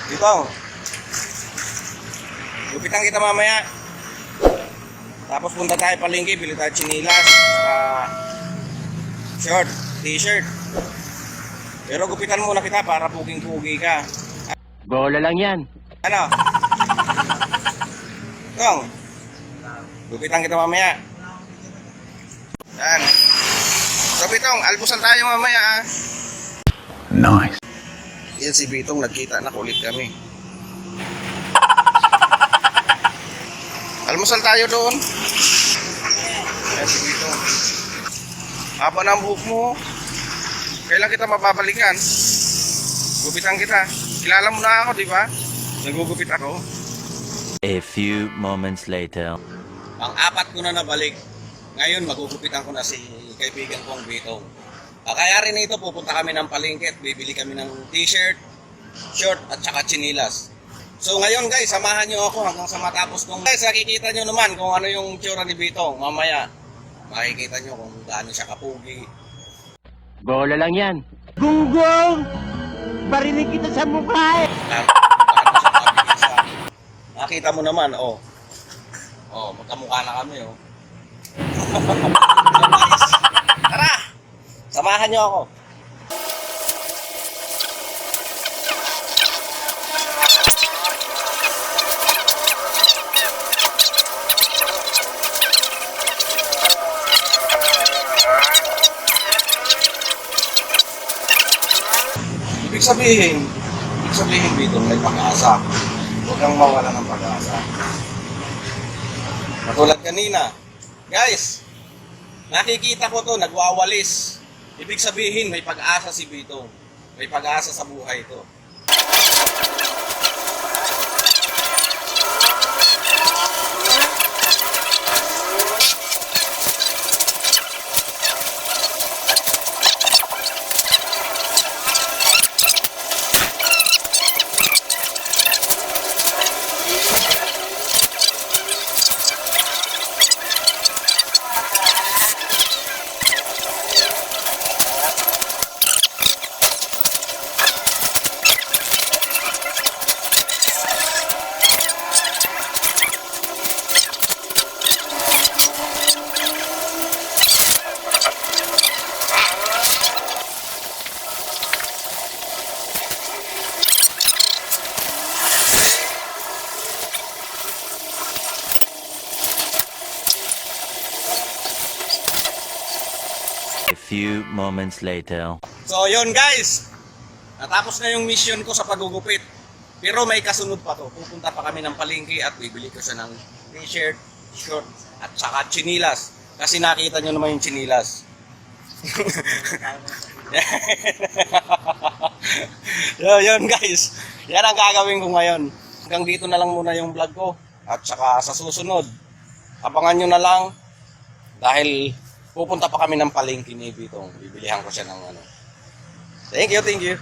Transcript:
Dito. Gupitan kita mamaya. Tapos punta tayo palengke, bili tayo chinilas, short, t-shirt. Pero gupitan muna kita para puging-pugi ka. Bola lang yan. Ano? Tong. Gupitan kita mamaya. Yan. So Bitong, albusan tayo mamaya ah. Nice. Yan si Bitong, nagkita na kulit kami. Almusal tayo doon. Yan si Bitong. Haba ng buhok mo. Kailan kita mababalikan? Gupitan kita. Kilala mo na ako, di ba? Nagugupit ako. A few moments later. Pang-apat ko na nabalik. Ngayon, magugupitan ko na si kaibigan kong Bitong. Kaya rin ito, pupunta kami ng palengke at bibili kami ng t-shirt, short at saka chinilas. So ngayon guys, samahan nyo ako hanggang sa matapos kong... Guys, nakikita nyo naman kung ano yung tsura ni Bitong. Mamaya, makikita nyo kung gaano siya kapugi. Bola lang yan. Gunggong! Barinig kita sa mukha eh! Nakita mo naman, oh. Oh, magkamukha na kami, oh. Tara! Samahan nyo ako. Ibig sabihin dito may pag-asa. Huwag kang mawala ng pag-asa. Katulad kanina, guys, nakikita ko to, nagwawalis. Ibig sabihin may pag-asa si Bitong. May pag-asa sa buhay to. A few moments later. So yun guys, natapos na yung mission ko sa pagugupit. Pero may kasunod pa to. Pupunta pa kami ng palengke at bibili ko siya ng t-shirt, short at saka chinilas. Kasi nakita nyo naman yung chinilas. Yun guys, yan ang gagawin ko ngayon. Hanggang dito na lang muna yung vlog ko. At saka sa susunod, abangan nyo na lang. Dahil pupunta pa kami ng palengke ni Bitong. Bibilihan ko siya ng ano. Thank you, thank you.